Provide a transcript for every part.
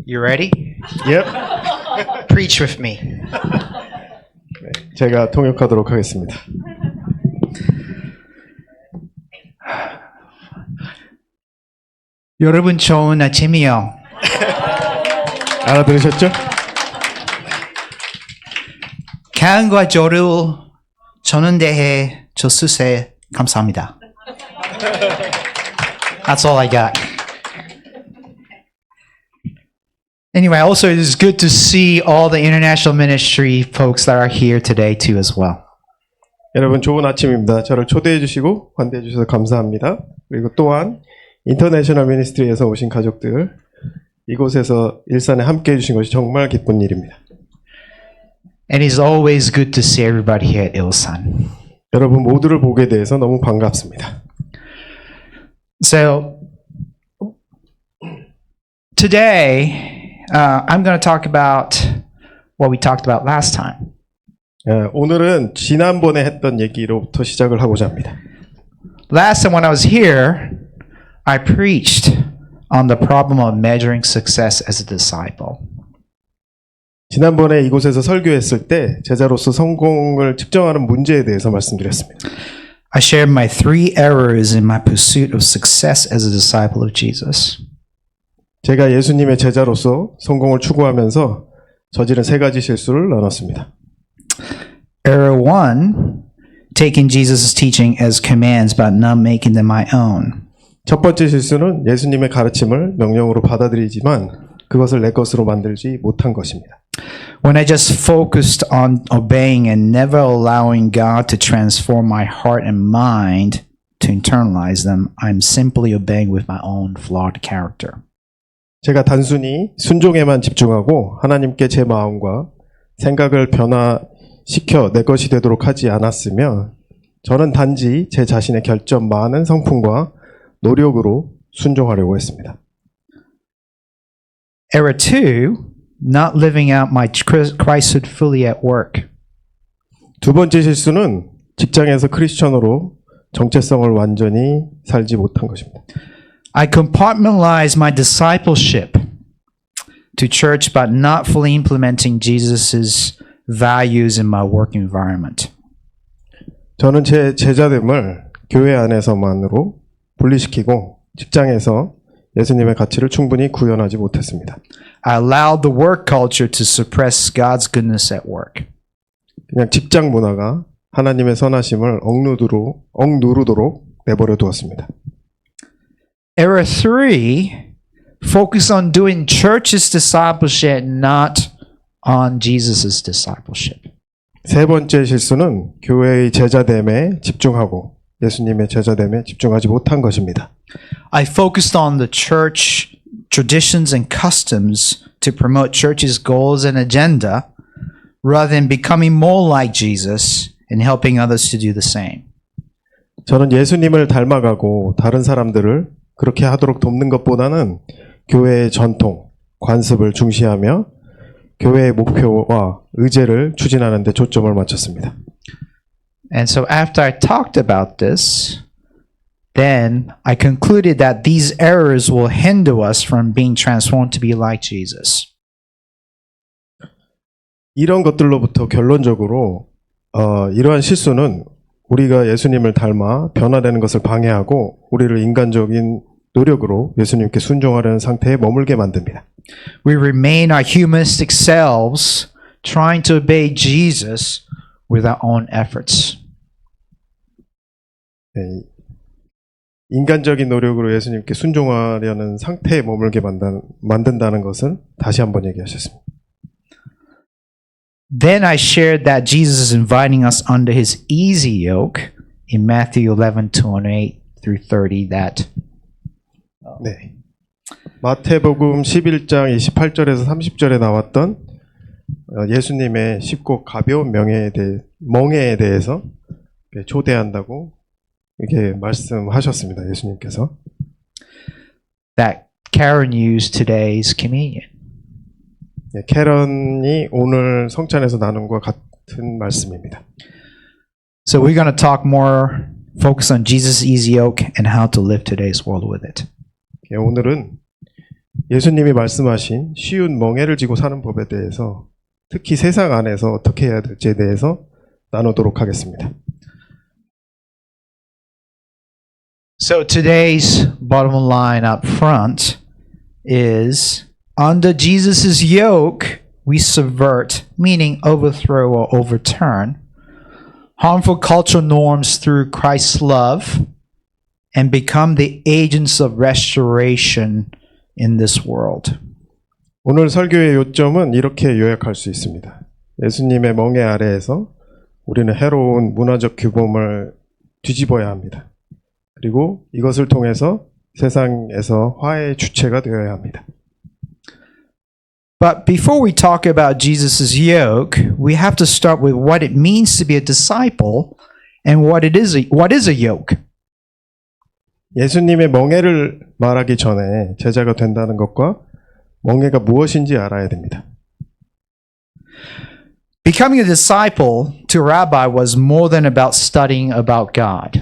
You ready? Yep. Preach with me. 제가 통역하도록 하겠습니다. 여러분 좋은 아침이요. 알아들으셨죠? 가은과 저를 저는 대해 줘주세 감사합니다. That's all I got. Anyway, also it is good to see all the international ministry folks that are here today too as well. 여러분 좋은 아침입니다. 저를 초대해 주시고 환대해 주셔서 감사합니다. 그리고 또한 인터내셔널 미니스트리에서 오신 가족들, 이곳에서 일산에 함께 해주신 것이 정말 기쁜 일입니다. And it's always good to see everybody here at Ilsan. 여러분 모두를 보게 돼서 너무 반갑습니다. So today I'm going to talk about what we talked about last time. 오늘은 지난번에 했던 얘기로부터 시작을 하고자 합니다. Last time when I was here, I preached on the problem of measuring success as a disciple. 지난번에 이곳에서 설교했을 때 제자로서 성공을 측정하는 문제에 대해서 말씀드렸습니다. I shared my 3 errors in my pursuit of success as a disciple of Jesus. 제가 예수님의 제자로서 성공을 추구하면서 저지른 3가지 실수를 나눴습니다. Error 1, taking Jesus' teaching as commands but not making them my own. 첫 번째 실수는 예수님의 가르침을 명령으로 받아들이지만 그것을 내 것으로 만들지 못한 것입니다. When I just focused on obeying and never allowing God to transform my heart and mind to internalize them, I'm simply obeying with my own flawed character. 제가 단순히 순종에만 집중하고 하나님께 제 마음과 생각을 변화시켜 내 것이 되도록 하지 않았으면 저는 단지 제 자신의 결점 많은 성품과 노력으로 순종하려고 했습니다. Error 2, not living out my Christhood fully at work. 두 번째 실수는 직장에서 크리스천으로 정체성을 완전히 살지 못한 것입니다. I compartmentalized my discipleship to church but not fully implementing Jesus' values in my work environment. 저는 제 제자됨을 교회 안에서만으로 분리시키고 직장에서 예수님의 가치를 충분히 구현하지 못했습니다. I allowed the work culture to suppress God's goodness at work. 그냥 직장 문화가 하나님의 선하심을 억누르도록 내버려 두었습니다. Error 3, focus on doing church's discipleship, not on Jesus' discipleship. 세 번째 실수는 교회의 제자됨에 집중하고 예수님의 제자됨에 집중하지 못한 것입니다. I focused on the church traditions and customs to promote church's goals and agenda rather than becoming more like Jesus and helping others to do the same. 저는 예수님을 닮아가고 다른 사람들을 그렇게 하도록 돕는 것보다는 교회의 전통, 관습을 중시하며 교회의 목표와 의제를 추진하는 데 초점을 맞췄습니다. And so after I talked about this, then I concluded that these errors will hinder us from being transformed to be like Jesus. 이런 것들로부터 결론적으로 이러한 실수는 우리가 예수님을 닮아 변화되는 것을 방해하고 우리를 인간적인 노력으로 예수님께 순종하려는 상태에 머물게 만듭니다. We remain our humanistic selves trying to obey Jesus with our own efforts. 네, 인간적인 노력으로 예수님께 순종하려는 상태에 머물게 만든다는 것은 다시 한번 얘기하셨습니다. Then I shared that Jesus is inviting us under his easy yoke in Matthew 11:28 through 30 that 네. 마태복음 11장 28절에서 30절에 나왔던 예수님의 쉽고 가벼운 멍에에 대해서 초대한다고 이렇게 말씀하셨습니다. 예수님께서. that Karen used today's communion. 네, 캐런이 오늘 성찬에서 나눈 것과 같은 말씀입니다. So we're going to talk more, focus on Jesus' easy yoke and how to live today's world with it. 오늘은 예수님이 말씀하신 쉬운 멍에를 지고 사는 법에 대해서 특히 세상 안에서 어떻게 해야 될지에 대해서 나누도록 하겠습니다. So today's bottom line up front is under Jesus' yoke, we subvert, meaning overthrow or overturn, harmful cultural norms through Christ's love and become the agents of restoration in this world. 오늘 설교의 요점은 이렇게 요약할 수 있습니다. 예수님의 멍에 아래에서 우리는 해로운 문화적 규범을 뒤집어야 합니다. 그리고 이것을 통해서 세상에서 화해의 주체가 되어야 합니다. But before we talk about Jesus' yoke, we have to start with what it means to be a disciple and what is a yoke. 예수님의 멍에를 말하기 전에 제자가 된다는 것과 멍에가 무엇인지 알아야 됩니다. Becoming a disciple to a rabbi was more than about studying about God.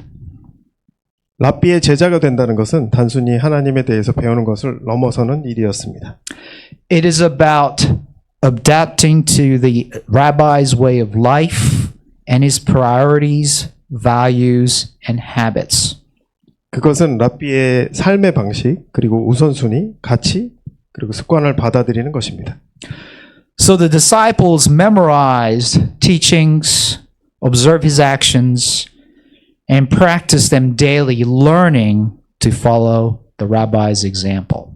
랍비의 제자가 된다는 것은 단순히 하나님에 대해서 배우는 것을 넘어서는 일이었습니다. It is about adapting to the rabbi's way of life and his priorities, values, and habits. 그것은 랍비의 삶의 방식, 그리고 우선순위, 가치, 그리고 습관을 받아들이는 것입니다. So the disciples memorized teachings, observed his actions, and practiced them daily, learning to follow the rabbi's example.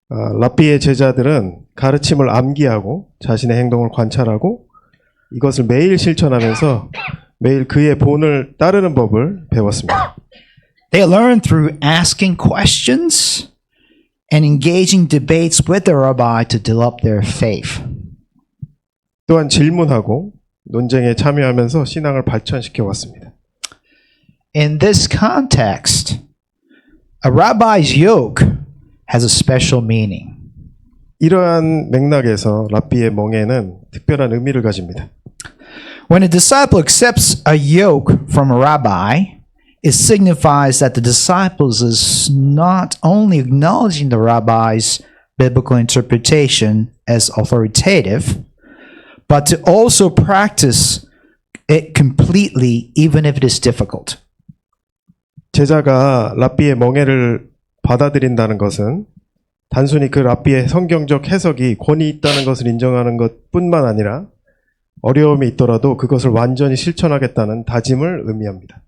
랍비의 제자들은 가르침을 암기하고 자신의 행동을 관찰하고 이것을 매일 실천하면서 매일 그의 본을 따르는 법을 배웠습니다. They learned through asking questions and engaging debates with the rabbi to develop their faith. 또한 질문하고 논쟁에 참여하면서 신앙을 발전시켜 왔습니다. In this context, a rabbi's yoke has a special meaning. 이러한 맥락에서 랍비의 멍에는 특별한 의미를 가집니다. When a disciple accepts a yoke from a rabbi, it signifies that the disciples is not only acknowledging the rabbi's biblical interpretation as authoritative, but to also practice it completely, even if it is difficult. 제자가 랍비의 멍에를 받아들인다는 것은 단순히 그 랍비의 성경적 해석이 권위 있다는 것을 인정하는 것뿐만 아니라 어려움이 있더라도 그것을 완전히 실천하겠다는 다짐을 의미합니다.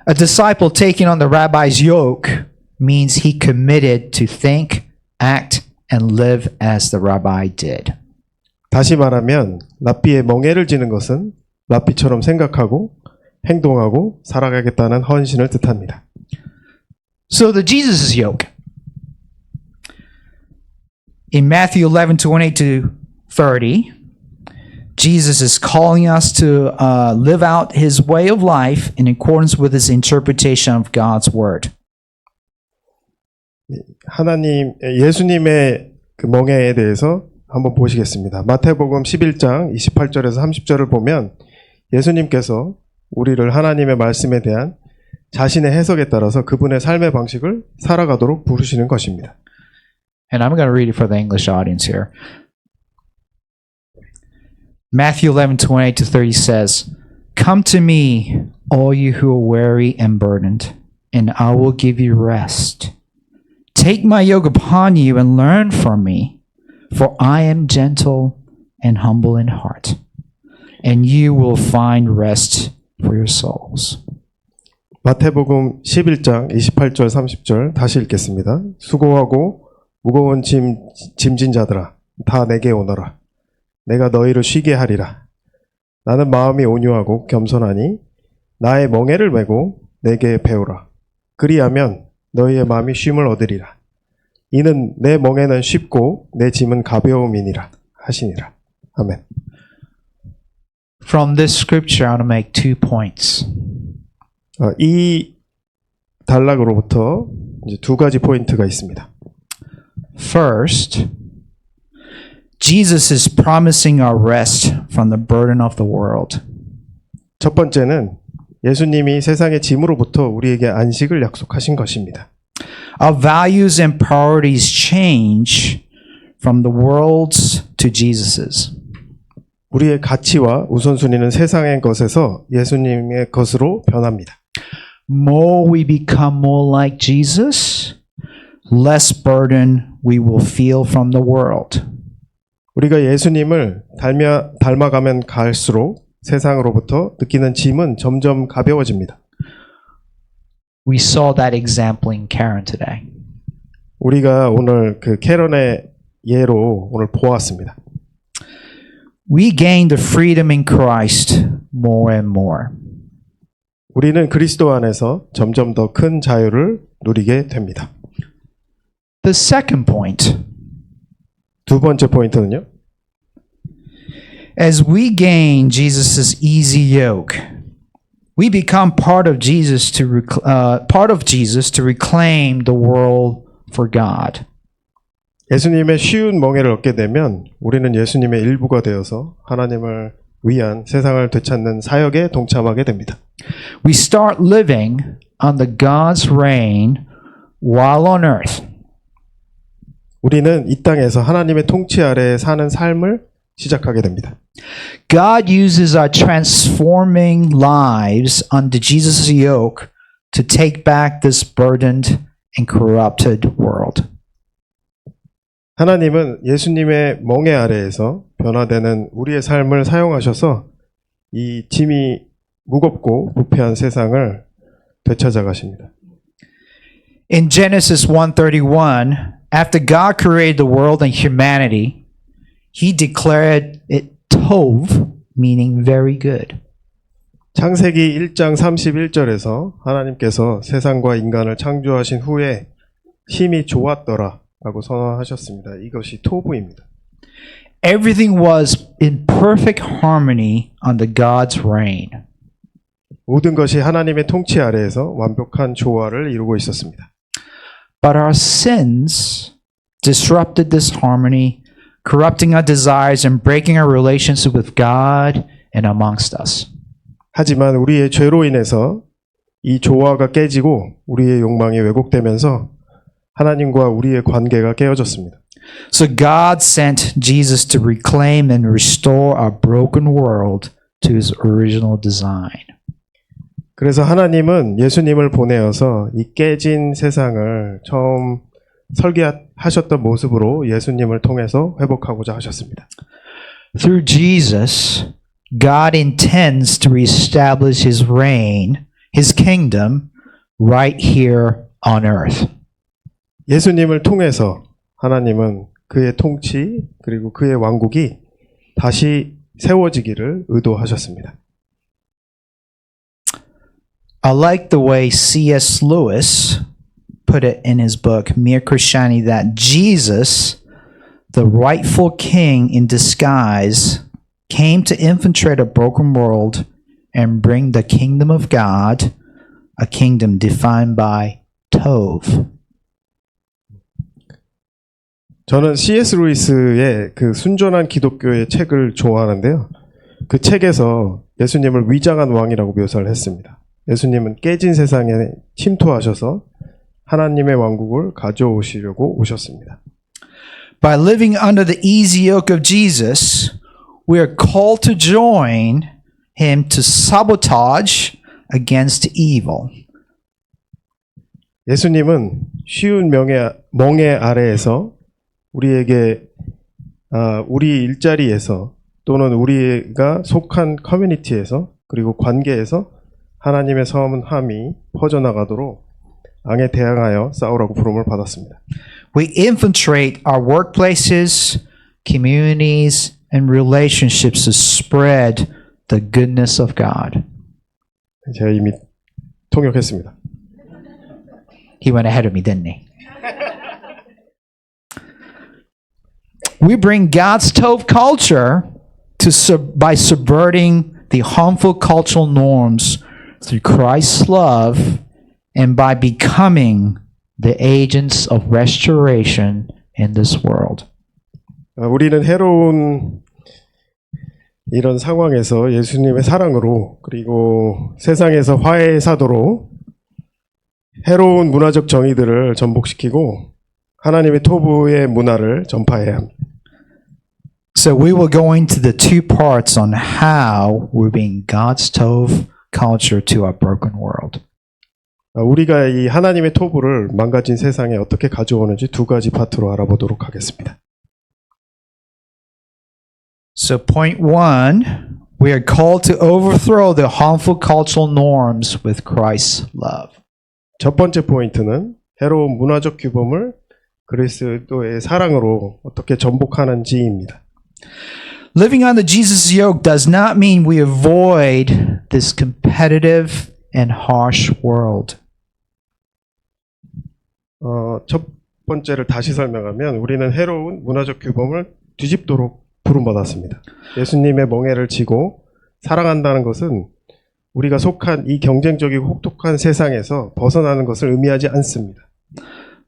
A disciple taking on the rabbi's yoke means he committed to think, act, and live as the rabbi did. 다시 말하면 랍비의 멍에를 지는 것은 랍비처럼 생각하고 행동하고 살아가겠다는 헌신을 뜻합니다. So the Jesus' yoke. In Matthew 11:28 to 30, Jesus is calling us to live out his way of life in accordance with his interpretation of God's word. 예수님의 그 멍에에 대해서 한번 보시겠습니다. 마태복음 11장 28절에서 30절을 보면 예수님께서 우리를 하나님의 말씀에 대한 자신의 해석에 따라서 그분의 삶의 방식을 살아가도록 부르시는 것입니다. And I'm going to read it for the English audience here. Matthew 11:28 to 30 says, "Come to me, all you who are weary and burdened, and I will give you rest. Take my yoke upon you and learn from me, for I am gentle and humble in heart, and you will find rest for your souls." 마태복음 11장 28절 30절 다시 읽겠습니다. 수고하고 무거운 짐진 자들아 다 내게 오너라. 내가 너희를 쉬게 하리라. 나는 마음이 온유하고 겸손하니 나의 멍에를 메고 내게 배우라. 그리하면 너희의 마음이 쉼을 얻으리라. 이는 내 멍에는 쉽고 내 짐은 가벼움이니라 하시니라. 아멘. From this scripture, I want to make 2 points. 이 단락으로부터 이제 2가지 포인트가 있습니다. First, Jesus is promising our rest from the burden of the world. 첫 번째는 예수님이 세상의 짐으로부터 우리에게 안식을 약속하신 것입니다. Our values and priorities change from the world's to Jesus's. 우리의 가치와 우선순위는 세상의 것에서 예수님의 것으로 변합니다. More we become more like Jesus, less burden we will feel from the world. 우리가 예수님을 닮아가면 갈수록 세상으로부터 느끼는 짐은 점점 가벼워집니다. We saw that example in Karen today. 우리가 오늘 그 캐런의 예로 오늘 보았습니다. We gain the freedom in Christ more and more. 우리는 그리스도 안에서 점점 더 큰 자유를 누리게 됩니다. The second point, 두 번째 포인트는요. as we gain Jesus' easy yoke, we become part of Jesus to reclaim the world for God. 예수님의 쉬운 멍에를 얻게 되면 우리는 예수님의 일부가 되어서 하나님을 위한 세상을 되찾는 사역에 동참하게 됩니다. We start living under God's reign while on earth. 우리는 이 땅에서 하나님의 통치 아래에 사는 삶을 시작하게 됩니다. God uses our transforming lives under Jesus' yoke to take back this burdened and corrupted world. 하나님은 예수님의 멍에 아래에서 변화되는 우리의 삶을 사용하셔서 이 짐이 무겁고 부패한 세상을 되찾아 가십니다. In Genesis 1:31, after God created the world and humanity, he declared it tov, meaning very good. 창세기 1장 31절에서 하나님께서 세상과 인간을 창조하신 후에 힘이 좋았더라 라고 선언하셨습니다. 이것이 토부입니다. Everything was in perfect harmony under God's reign. 모든 것이 하나님의 통치 아래에서 완벽한 조화를 이루고 있었습니다. But our sins disrupted this harmony, corrupting our desires and breaking our relationship with God and amongst us. 하지만 우리의 죄로 인해서 이 조화가 깨지고 우리의 욕망이 왜곡되면서 하나님과 우리의 관계가 깨어졌습니다. So God sent Jesus to reclaim and restore our broken world to his original design. 그래서 하나님은 예수님을 보내어서 이 깨진 세상을 처음 설계하셨던 모습으로 예수님을 통해서 회복하고자 하셨습니다. Through Jesus, God intends to reestablish his reign, his kingdom, right here on earth. 예수님을 통해서 하나님은 그의 통치 그리고 그의 왕국이 다시 세워지기를 의도하셨습니다. I like the way C.S. Lewis put it in his book, Mere Christianity, that Jesus, the rightful king in disguise, came to infiltrate a broken world and bring the kingdom of God, a kingdom defined by Tov. 저는 C.S. 루이스의 그 순전한 기독교의 책을 좋아하는데요. 그 책에서 예수님을 위장한 왕이라고 묘사를 했습니다. 예수님은 깨진 세상에 침투하셔서 하나님의 왕국을 가져오시려고 오셨습니다. By living under the easy yoke of Jesus, we are called to join him to sabotage against evil. 예수님은 쉬운 멍에 아래에서 우리에게 우리 일자리에서 또는 우리가 속한 커뮤니티에서 그리고 관계에서 하나님의 선함이 퍼져나가도록 악에 대항하여 싸우라고 부름을 받았습니다. We infiltrate our workplaces, communities, and relationships to spread the goodness of God. 제가 이미 통역했습니다. He went ahead of me, didn't he? We bring God's Tov culture by subverting the harmful cultural norms through Christ's love and by becoming the agents of restoration in this world. 우리는 해로운 이런 상황에서 예수님의 사랑으로 그리고 세상에서 화해의 사도로 해로운 문화적 정의들을 전복시키고 하나님의 토부의 문화를 전파해야 합니다. So we will go into the two parts on how we're being God's Tov culture to our broken world. 우리가 이 하나님의 토부를 망가진 세상에 어떻게 가져오는지 두 가지 파트로 알아보도록 하겠습니다. So point one, we are called to overthrow the harmful cultural norms with Christ's love. 첫 번째 포인트는 해로운 문화적 규범을 그리스도의 사랑으로 어떻게 전복하는지입니다. Living under Jesus' yoke does not mean we avoid this competitive and harsh world. 첫 번째를 다시 설명하면 우리는 해로운 문화적 규범을 뒤집도록 부름받았습니다. 예수님의 멍에를 지고 사랑한다는 것은 우리가 속한 이 경쟁적이고 혹독한 세상에서 벗어나는 것을 의미하지 않습니다.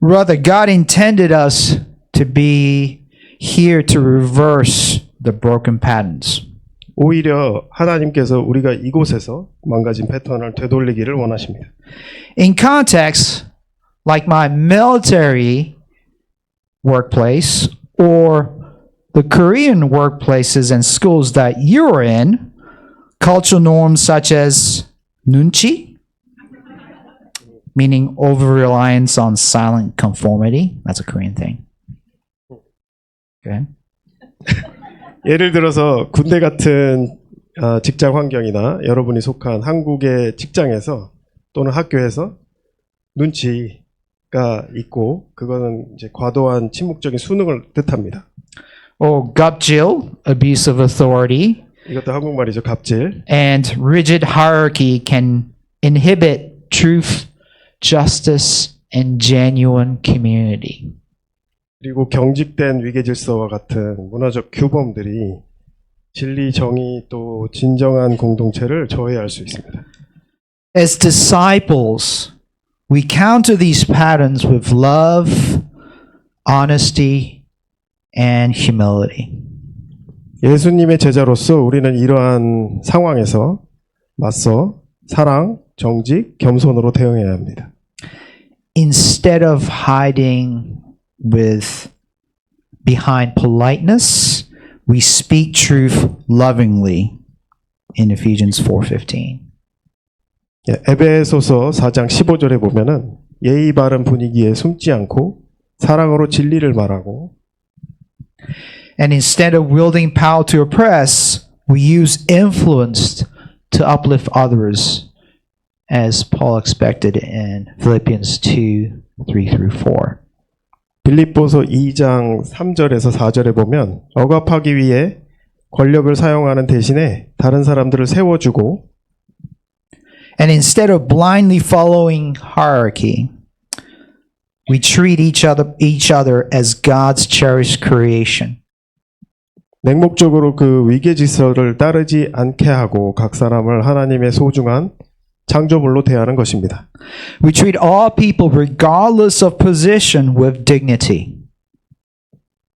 Rather, God intended us to be here to reverse the broken patterns. 오히려 하나님께서 우리가 이곳에서 망가진 패턴을 되돌리기를 원하십니다. In context, like my military workplace or the Korean workplaces and schools that you're in, cultural norms such as nunchi, meaning over-reliance on silent conformity. That's a Korean thing. Okay. 예를 들어서 군대 같은 직장 환경이나 여러분이 속한 한국의 직장에서 또는 학교에서 눈치가 있고 그거는 이제 과도한 침묵적인 수능을 뜻합니다. Or gapjil, abuse of authority, 이것도 한국말이죠. 갑질. and rigid hierarchy can inhibit truth, justice, and genuine community. 그리고 경직된 위계 질서와 같은 문화적 규범들이 진리, 정의 또 진정한 공동체를 저해할 수 있습니다. As disciples, we counter these patterns with love, honesty, and humility. 예수님의 제자로서 우리는 이러한 상황에서 맞서 사랑, 정직, 겸손으로 대응해야 합니다. Instead of hiding behind politeness, we speak truth lovingly in Ephesians 4:15. 에베소서 4장 15절에 보면은 예의 바른 분위기에 숨지 않고 사랑으로 진리를 말하고 And instead of wielding power to oppress, we use influence to uplift others, as Paul expected in Philippians 2:3-4. 빌립보서 2장 3절에서 4절에 보면 억압하기 위해 권력을 사용하는 대신에 다른 사람들을 세워주고 And instead of blindly following hierarchy, we treat each other as God's cherished creation. 맹목적으로 그 위계 질서를 따르지 않게 하고 각 사람을 하나님의 소중한 창조물로 대하는 것입니다. We treat all people regardless of position with dignity.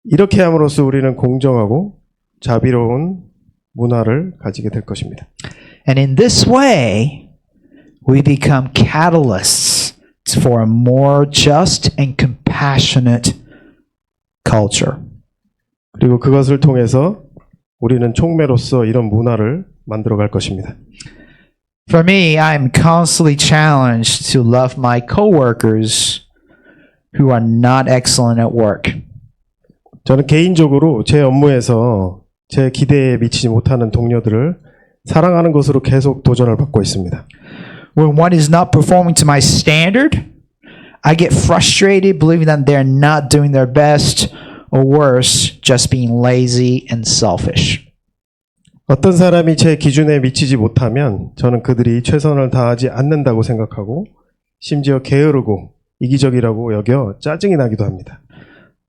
이렇게 함으로써 우리는 공정하고 자비로운 문화를 가지게 될 것입니다. And in this way, we become catalysts for a more just and compassionate culture. 그리고 그것을 통해서 우리는 촉매로서 이런 문화를 만들어 갈 것입니다. For me, I'm constantly challenged to love my coworkers who are not excellent at work. 저는 개인적으로 제 업무에서 제 기대에 미치지 못하는 동료들을 사랑하는 것으로 계속 도전을 받고 있습니다. When one is not performing to my standard, I get frustrated believing that they're not doing their best or worse, just being lazy and selfish. 어떤 사람이 제 기준에 미치지 못하면 저는 그들이 최선을 다하지 않는다고 생각하고 심지어 게으르고 이기적이라고 여겨 짜증이 나기도 합니다.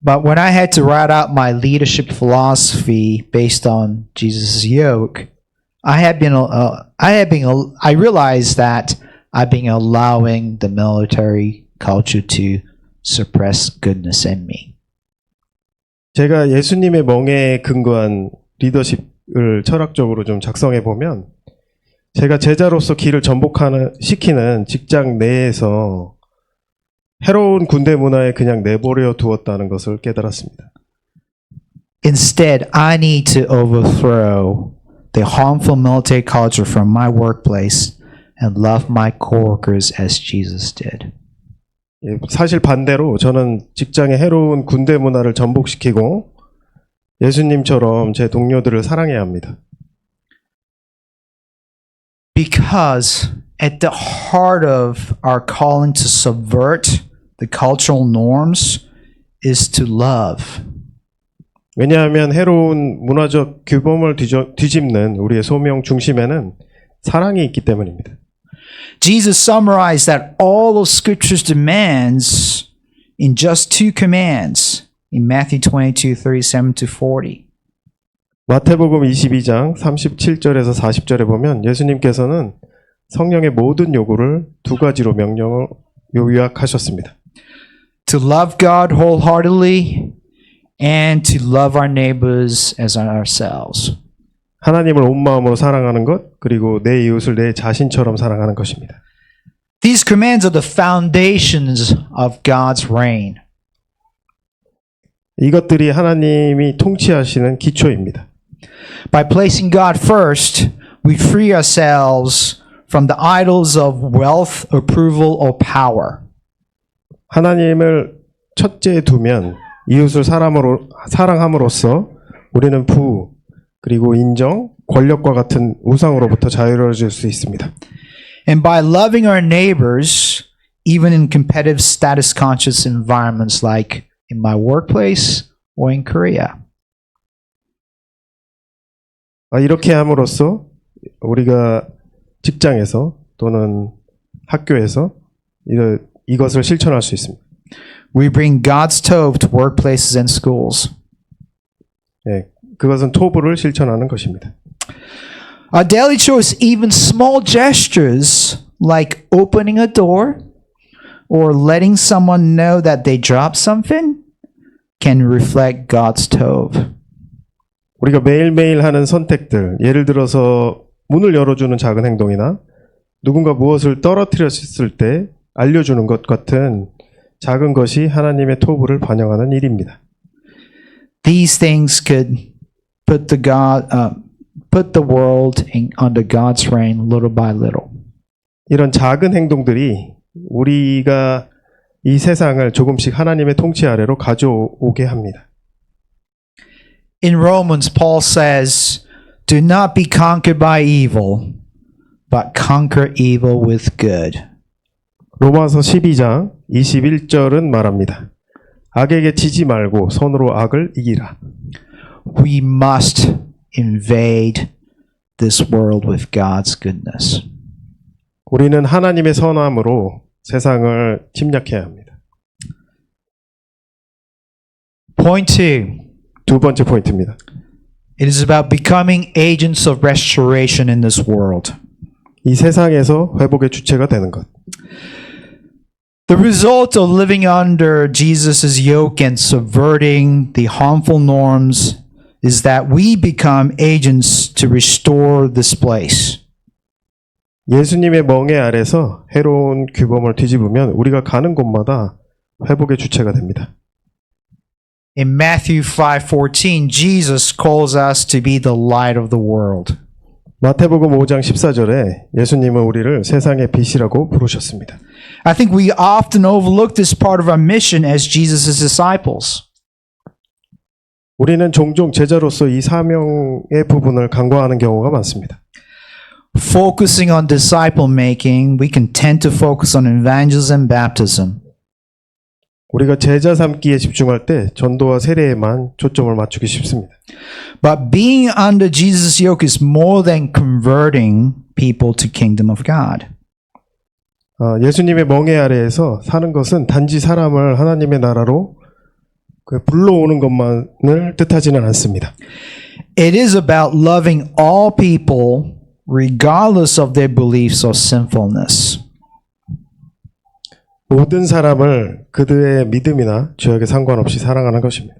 But when I had to write out my leadership philosophy based on Jesus' yoke, I realized that I've been allowing the military culture to suppress goodness in me. 제가 예수님의 멍에에 근거한 리더십을 철학적으로 좀 작성해 보면 제가 제자로서 길을 시키는 직장 내에서 해로운 군대 문화에 그냥 내버려 두었다는 것을 깨달았습니다. Instead, I need to overthrow the harmful military culture from my workplace and love my coworkers as Jesus did. 예, 사실 반대로 저는 직장의 해로운 군대 문화를 전복시키고 예수님처럼 제 동료들을 사랑해야 합니다. Because at the heart of our calling to subvert the cultural norms is to love. 왜냐하면 해로운 문화적 규범을 뒤집는 우리의 소명 중심에는 사랑이 있기 때문입니다. Jesus summarized that all of Scripture's demands in just two commands in Matthew 22:37-40. 마태복음 22장 37절에서 40절에 보면 예수님께서는 성령의 모든 요구를 두 가지로 명령을 요약하셨습니다. To love God wholeheartedly and to love our neighbors as ourselves. 하나님을 온 마음으로 사랑하는 것, 그리고 내 이웃을 내 자신처럼 사랑하는 것입니다. These commands are the foundations of God's reign. 이것들이 하나님이 통치하시는 기초입니다. By placing God first, we free ourselves from the idols of wealth, approval, or power. 하나님을 첫째에 두면 이웃을 사랑함으로써 우리는 부, 그리고 인정, 권력과 같은 우상으로부터 자유로워질 수 있습니다. And by loving our neighbors, even in competitive status conscious environments like in my workplace or in Korea. 이렇게 함으로써 우리가 직장에서 또는 학교에서 이것을 실천할 수 있습니다. We bring God's tov to workplaces and schools. 예, 그것은 토부를 실천하는 것입니다. Our daily choice, even small gestures like opening a door or letting someone know that they dropped something, can reflect God's tov. 우리가 매일매일 하는 선택들, 예를 들어서 문을 열어주는 작은 행동이나 누군가 무엇을 떨어뜨렸을 때 알려주는 것 같은 작은 것이 하나님의 토부를 반영하는 일입니다. These things could put the world under God's reign little by little. 이런 작은 행동들이 우리가 이 세상을 조금씩 하나님의 통치 아래로 가져오게 합니다. In Romans, Paul says, "Do not be conquered by evil, but conquer evil with good." 로마서 12장 21절은 말합니다. 악에게 지지 말고 손으로 악을 이기라. We must invade this world with God's goodness. 우리는 하나님의 선함으로 세상을 침략해야 합니다. Point 2. 두 번째 포인트입니다. It is about becoming agents of restoration in this world. 이 세상에서 회복의 주체가 되는 것. The result of living under Jesus' yoke and subverting the harmful norms is that we become agents to restore this place. 예수님의 멍에 아래서 해로운 규범을 뒤집으면 우리가 가는 곳마다 회복의 주체가 됩니다. In Matthew 5:14, Jesus calls us to be the light of the world. 마태복음 5장 14절에 예수님은 우리를 세상의 빛이라고 부르셨습니다. I think we often overlook this part of our mission as Jesus' disciples. 우리는 종종 제자로서 이 사명의 부분을 간과하는 경우가 많습니다. Focusing on disciple making, we can tend to focus on evangelism and baptism. 우리가 제자 삼기에 집중할 때 전도와 세례에만 초점을 맞추기 쉽습니다. But being under Jesus' yoke is more than converting people to kingdom of God. 예수님의 멍에 아래에서 사는 것은 단지 사람을 하나님의 나라로 불러오는 것만을 뜻하지는 않습니다. It is about loving all people regardless of their beliefs or sinfulness. 모든 사람을 그들의 믿음이나 죄악에 상관없이 사랑하는 것입니다.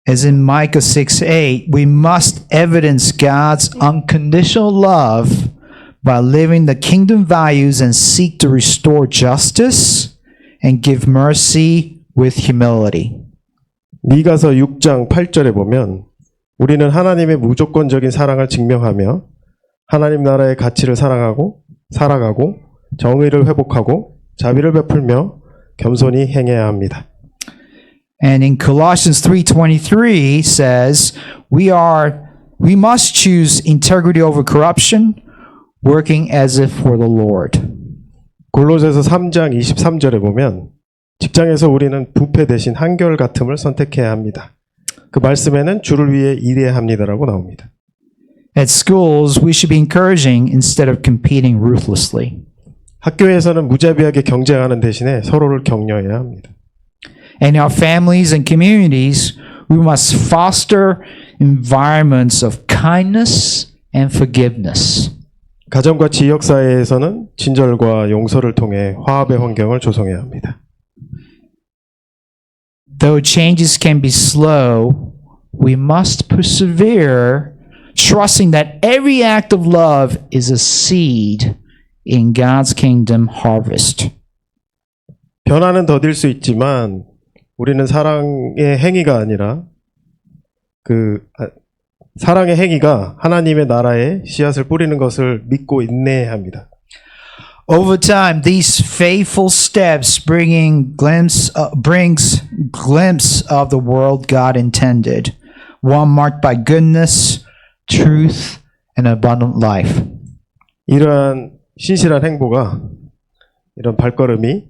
As in Micah 6:8, we must evidence God's unconditional love by living the kingdom values and seek to restore justice and give mercy with humility. 미가서 6장 8절에 보면 우리는 하나님의 무조건적인 사랑을 증명하며 하나님 나라의 가치를 사랑하고 살아가고 정의를 회복하고 자비를 베풀며 겸손히 행해야 합니다. And in Colossians 3:23 says, we must choose integrity over corruption, working as if for the Lord. 골로새서 3장 23절에 보면 직장에서 우리는 부패 대신 한결같음을 선택해야 합니다. 그 말씀에는 주를 위해 일해야 합니다라고 나옵니다. At schools, we should be encouraging instead of competing ruthlessly. 학교에서는 무자비하게 경쟁하는 대신에 서로를 격려해야 합니다. And in our families and communities, we must foster environments of kindness and forgiveness. 가정과 지역 사회에서는 친절과 용서를 통해 화합의 환경을 조성해야 합니다. Though changes can be slow, we must persevere, trusting that every act of love is a seed in God's kingdom harvest. 변화는 더딜 수 있지만 우리는 사랑의 행위가 아니라 사랑의 행위가 하나님의 나라에 씨앗을 뿌리는 것을 믿고 인내해야 합니다. Over time, these faithful steps brings glimpse of the world God intended, one marked by goodness, truth, and abundant life. 이러한 신실한 행보가 이런 발걸음이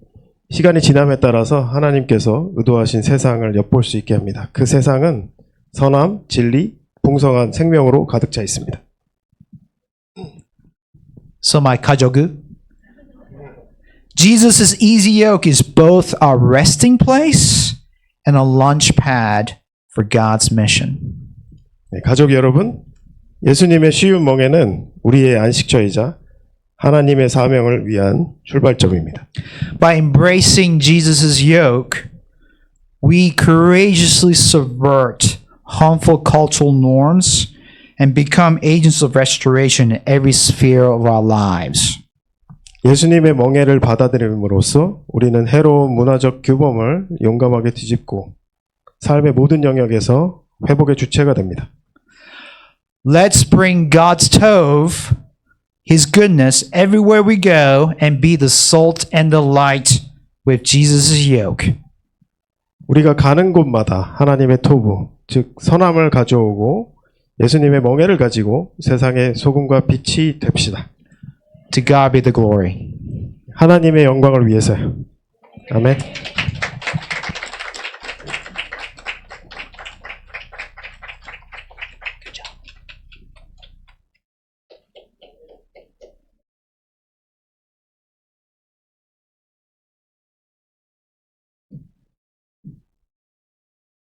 시간이 지남에 따라서 하나님께서 의도하신 세상을 엿볼 수 있게 합니다. 그 세상은 선함, 진리, 풍성한 생명으로 가득 차 있습니다. So my 가족은 Jesus' easy yoke is both our resting place and a launch pad for God's mission. 네, 가족 여러분, 예수님의 쉬운 멍에는 우리의 안식처이자 하나님의 사명을 위한 출발점입니다. By embracing Jesus' yoke, we courageously subvert harmful cultural norms and become agents of restoration in every sphere of our lives. 예수님의 멍에를 받아들임으로써 우리는 해로운 문화적 규범을 용감하게 뒤집고 삶의 모든 영역에서 회복의 주체가 됩니다. Let's bring God's tov, His goodness, everywhere we go and be the salt and the light with Jesus' yoke. 우리가 가는 곳마다 하나님의 토부, 즉 선함을 가져오고 예수님의 멍에를 가지고 세상의 소금과 빛이 됩시다. To God be the glory. 하나님의 영광을 위해서요. 아멘.